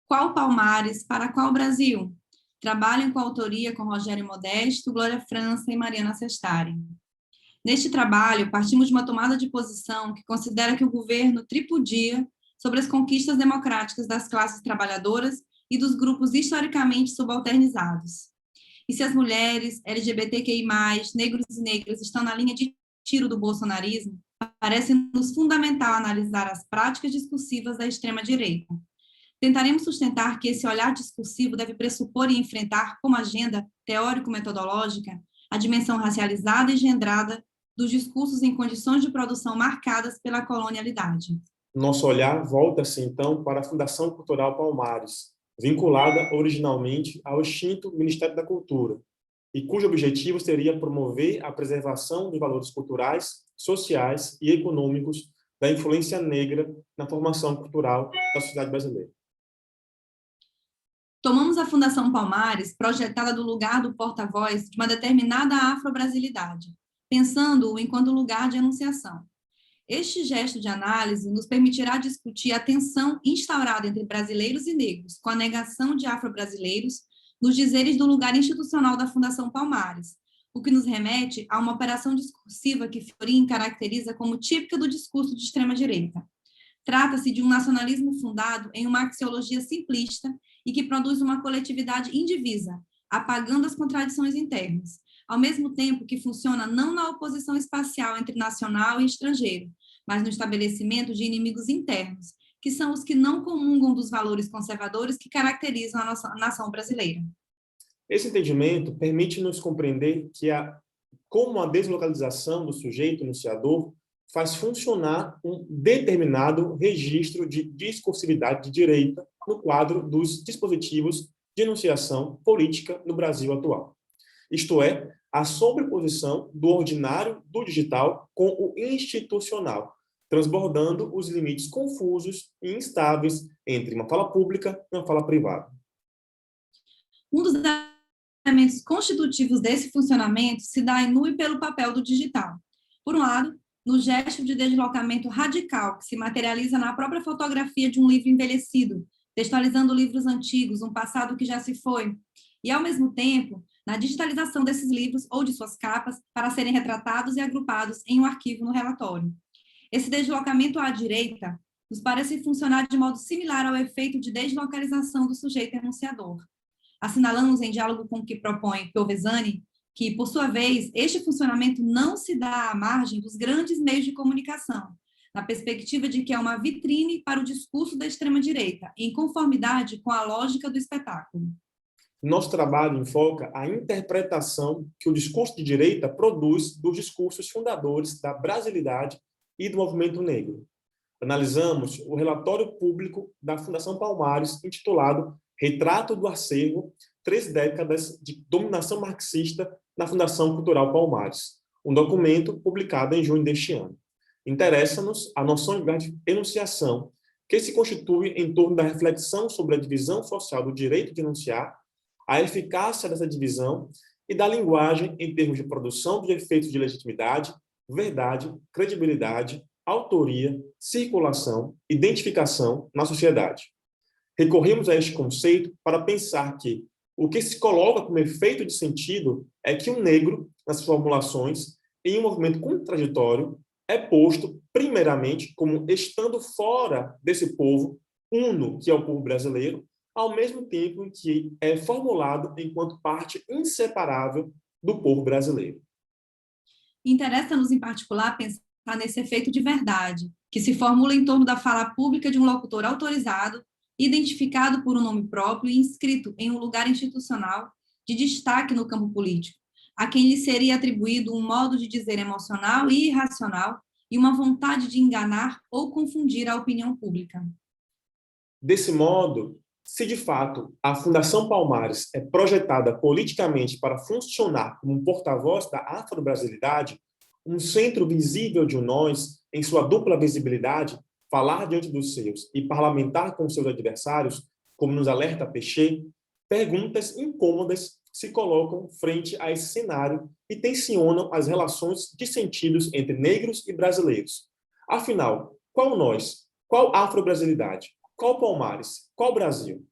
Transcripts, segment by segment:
Qual Palmares, para qual Brasil? Trabalho em coautoria com Rogério Modesto, Glória França e Mariana Sestari. Neste trabalho, partimos de uma tomada de posição que considera que o governo tripudia sobre as conquistas democráticas das classes trabalhadoras e dos grupos historicamente subalternizados. E se as mulheres, LGBTQI+, negros e negras estão na linha de tiro do bolsonarismo, parece-nos fundamental analisar as práticas discursivas da extrema-direita. Tentaremos sustentar que esse olhar discursivo deve pressupor e enfrentar como agenda teórico-metodológica a dimensão racializada e gendrada dos discursos em condições de produção marcadas pela colonialidade. Nosso olhar volta-se, então, para a Fundação Cultural Palmares, vinculada originalmente ao extinto Ministério da Cultura, e cujo objetivo seria promover a preservação dos valores culturais, sociais e econômicos da influência negra na formação cultural da sociedade brasileira. Tomamos a Fundação Palmares, projetada do lugar do porta-voz de uma determinada afro-brasilidade, pensando-o enquanto lugar de enunciação. Este gesto de análise nos permitirá discutir a tensão instaurada entre brasileiros e negros, com a negação de afro-brasileiros nos dizeres do lugar institucional da Fundação Palmares, o que nos remete a uma operação discursiva que Fiorin caracteriza como típica do discurso de extrema-direita. Trata-se de um nacionalismo fundado em uma axiologia simplista e que produz uma coletividade indivisa, apagando as contradições internas, ao mesmo tempo que funciona não na oposição espacial entre nacional e estrangeiro, mas no estabelecimento de inimigos internos, que são os que não comungam dos valores conservadores que caracterizam a nossa nação brasileira. Esse entendimento permite-nos compreender como a deslocalização do sujeito enunciador faz funcionar um determinado registro de discursividade de direita no quadro dos dispositivos de enunciação política no Brasil atual. Isto é, a sobreposição do ordinário do digital com o institucional, transbordando os limites confusos e instáveis entre uma fala pública e uma fala privada. Um dos elementos constitutivos desse funcionamento se dá em nu e pelo papel do digital. Por um lado, no gesto de deslocamento radical que se materializa na própria fotografia de um livro envelhecido, textualizando livros antigos, um passado que já se foi, e, ao mesmo tempo, na digitalização desses livros ou de suas capas para serem retratados e agrupados em um arquivo no relatório. Esse deslocamento à direita nos parece funcionar de modo similar ao efeito de deslocalização do sujeito enunciador. Assinalamos em diálogo com o que propõe Piovesani que, por sua vez, este funcionamento não se dá à margem dos grandes meios de comunicação, na perspectiva de que é uma vitrine para o discurso da extrema-direita, em conformidade com a lógica do espetáculo. Nosso trabalho enfoca a interpretação que o discurso de direita produz dos discursos fundadores da brasilidade e do movimento negro. Analisamos o relatório público da Fundação Palmares, intitulado Retrato do Acervo, 3 décadas de dominação marxista na Fundação Cultural Palmares, um documento publicado em junho deste ano. Interessa-nos a noção de enunciação, que se constitui em torno da reflexão sobre a divisão social do direito de enunciar, a eficácia dessa divisão e da linguagem em termos de produção de efeitos de legitimidade, verdade, credibilidade, autoria, circulação, identificação na sociedade. Recorremos a este conceito para pensar que o que se coloca como efeito de sentido é que um negro, nas formulações, em um movimento contraditório, é posto, primeiramente, como estando fora desse povo uno, que é o povo brasileiro, ao mesmo tempo em que é formulado enquanto parte inseparável do povo brasileiro. Interessa-nos, em particular, pensar nesse efeito de verdade, que se formula em torno da fala pública de um locutor autorizado, identificado por um nome próprio e inscrito em um lugar institucional de destaque no campo político, a quem lhe seria atribuído um modo de dizer emocional e irracional e uma vontade de enganar ou confundir a opinião pública. Desse modo, se de fato a Fundação Palmares é projetada politicamente para funcionar como um porta-voz da afro-brasilidade, um centro visível de um nós, em sua dupla visibilidade, falar diante dos seus e parlamentar com seus adversários, como nos alerta Pechet, perguntas incômodas se colocam frente a esse cenário e tensionam as relações de sentidos entre negros e brasileiros. Afinal, qual nós? Qual afro-brasilidade? Qual Palmares? Qual Brasil?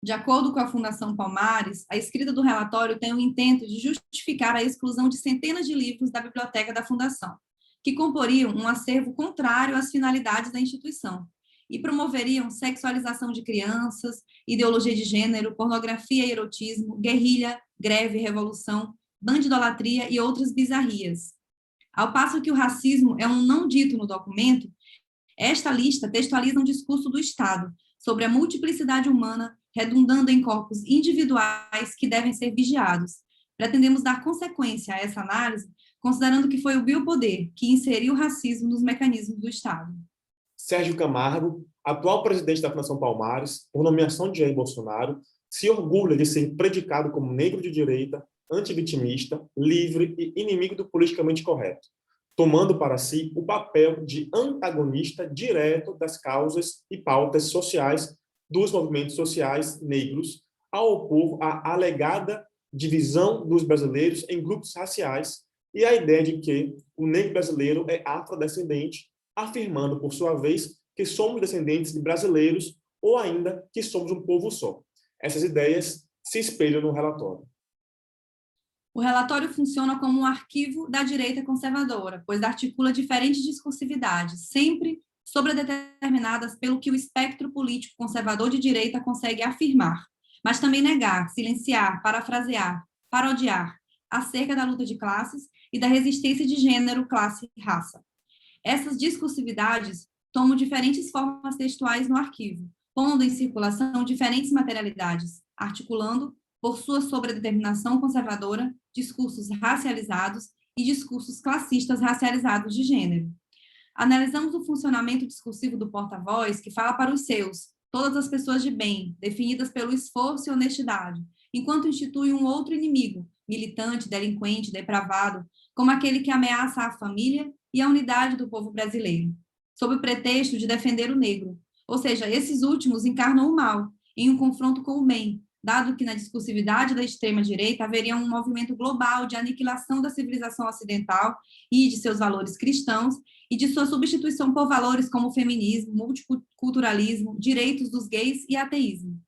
De acordo com a Fundação Palmares, a escrita do relatório tem o intento de justificar a exclusão de centenas de livros da biblioteca da Fundação, que comporiam um acervo contrário às finalidades da instituição e promoveriam sexualização de crianças, ideologia de gênero, pornografia e erotismo, guerrilha, greve, revolução, bandidolatria e outras bizarrias. Ao passo que o racismo é um não dito no documento, esta lista textualiza um discurso do Estado sobre a multiplicidade humana, redundando em corpos individuais que devem ser vigiados. Pretendemos dar consequência a essa análise, considerando que foi o biopoder que inseriu o racismo nos mecanismos do Estado. Sérgio Camargo, atual presidente da Fundação Palmares, por nomeação de Jair Bolsonaro, se orgulha de ser predicado como negro de direita, antivitimista, livre e inimigo do politicamente correto, tomando para si o papel de antagonista direto das causas e pautas sociais dos movimentos sociais negros, ao opor a alegada divisão dos brasileiros em grupos raciais e a ideia de que o negro brasileiro é afrodescendente, afirmando, por sua vez, que somos descendentes de brasileiros ou ainda que somos um povo só. Essas ideias se espelham no relatório. O relatório funciona como um arquivo da direita conservadora, pois articula diferentes discursividades, sempre sobredeterminadas pelo que o espectro político conservador de direita consegue afirmar, mas também negar, silenciar, parafrasear, parodiar, acerca da luta de classes e da resistência de gênero, classe e raça. Essas discursividades tomam diferentes formas textuais no arquivo, pondo em circulação diferentes materialidades, articulando, por sua sobredeterminação conservadora, discursos racializados e discursos classistas racializados de gênero. Analisamos o funcionamento discursivo do porta-voz, que fala para os seus, todas as pessoas de bem, definidas pelo esforço e honestidade, enquanto institui um outro inimigo, militante, delinquente, depravado, como aquele que ameaça a família e a unidade do povo brasileiro, sob o pretexto de defender o negro. Ou seja, esses últimos encarnam o mal, em um confronto com o bem, dado que na discursividade da extrema-direita haveria um movimento global de aniquilação da civilização ocidental e de seus valores cristãos e de sua substituição por valores como feminismo, multiculturalismo, direitos dos gays e ateísmo.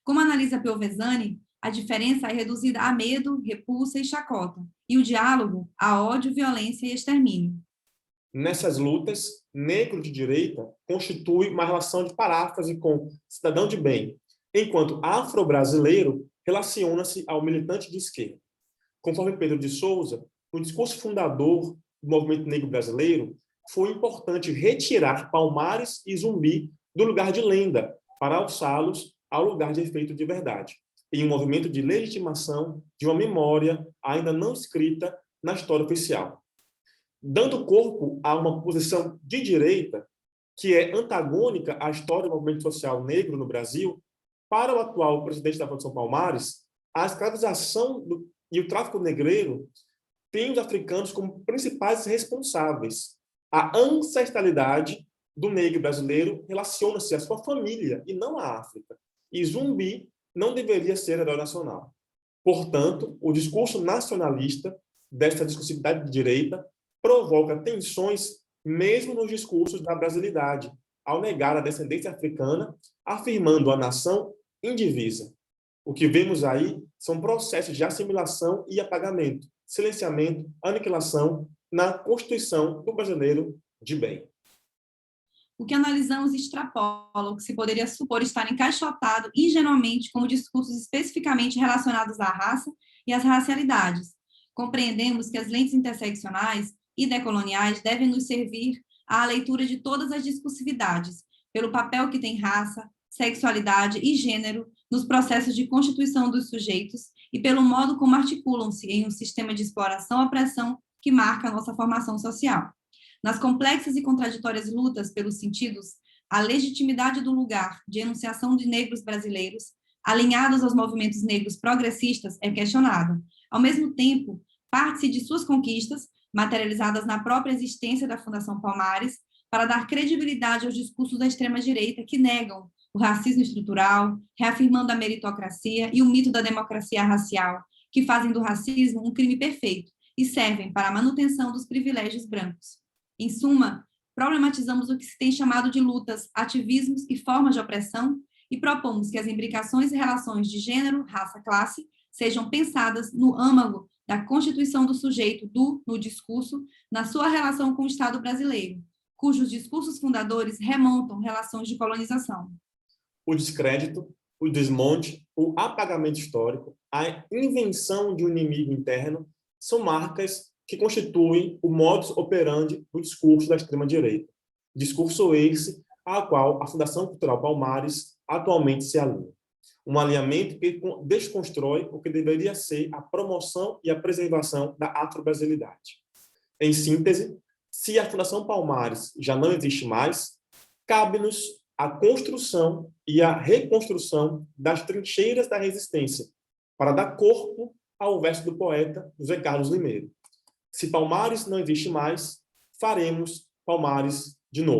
Como analisa Piovesani, a diferença é reduzida a medo, repulsa e chacota, e o diálogo a ódio, violência e extermínio. Nessas lutas, negro de direita constitui uma relação de paráfrase com cidadão de bem, enquanto afro-brasileiro relaciona-se ao militante de esquerda. Conforme Pedro de Souza, no discurso fundador do movimento negro brasileiro, foi importante retirar Palmares e Zumbi do lugar de lenda para alçá-los ao lugar de efeito de verdade, em um movimento de legitimação de uma memória ainda não escrita na história oficial. Dando corpo a uma posição de direita que é antagônica à história do movimento social negro no Brasil, para o atual presidente da Fundação Palmares, a escravização e o tráfico negreiro têm os africanos como principais responsáveis. A ancestralidade do negro brasileiro relaciona-se à sua família e não à África. E Zumbi não deveria ser herói nacional. Portanto, o discurso nacionalista dessa discursividade de direita provoca tensões mesmo nos discursos da brasilidade, ao negar a descendência africana, afirmando a nação indivisa. O que vemos aí são processos de assimilação e apagamento, silenciamento, aniquilação na constituição do brasileiro de bem. O que analisamos extrapola o que se poderia supor estar encaixotado ingenuamente como discursos especificamente relacionados à raça e às racialidades. Compreendemos que as lentes interseccionais e decoloniais devem nos servir à leitura de todas as discursividades, pelo papel que tem raça, sexualidade e gênero nos processos de constituição dos sujeitos e pelo modo como articulam-se em um sistema de exploração-opressão que marca a nossa formação social. Nas complexas e contraditórias lutas pelos sentidos, a legitimidade do lugar de enunciação de negros brasileiros, alinhados aos movimentos negros progressistas, é questionada. Ao mesmo tempo, parte-se de suas conquistas, materializadas na própria existência da Fundação Palmares, para dar credibilidade aos discursos da extrema-direita que negam o racismo estrutural, reafirmando a meritocracia e o mito da democracia racial, que fazem do racismo um crime perfeito e servem para a manutenção dos privilégios brancos. Em suma, problematizamos o que se tem chamado de lutas, ativismos e formas de opressão e propomos que as imbricações e relações de gênero, raça, classe sejam pensadas no âmago da constituição do sujeito no discurso, na sua relação com o Estado brasileiro, cujos discursos fundadores remontam relações de colonização. O descrédito, o desmonte, o apagamento histórico, a invenção de um inimigo interno são marcas que constituem o modus operandi do discurso da extrema-direita. Discurso esse ao qual a Fundação Cultural Palmares atualmente se alinha. Um alinhamento que desconstrói o que deveria ser a promoção e a preservação da afro-brasilidade. Em síntese, se a Fundação Palmares já não existe mais, cabe-nos a construção e a reconstrução das trincheiras da resistência, para dar corpo ao verso do poeta José Carlos Limeiro. Se Palmares não existe mais, faremos Palmares de novo.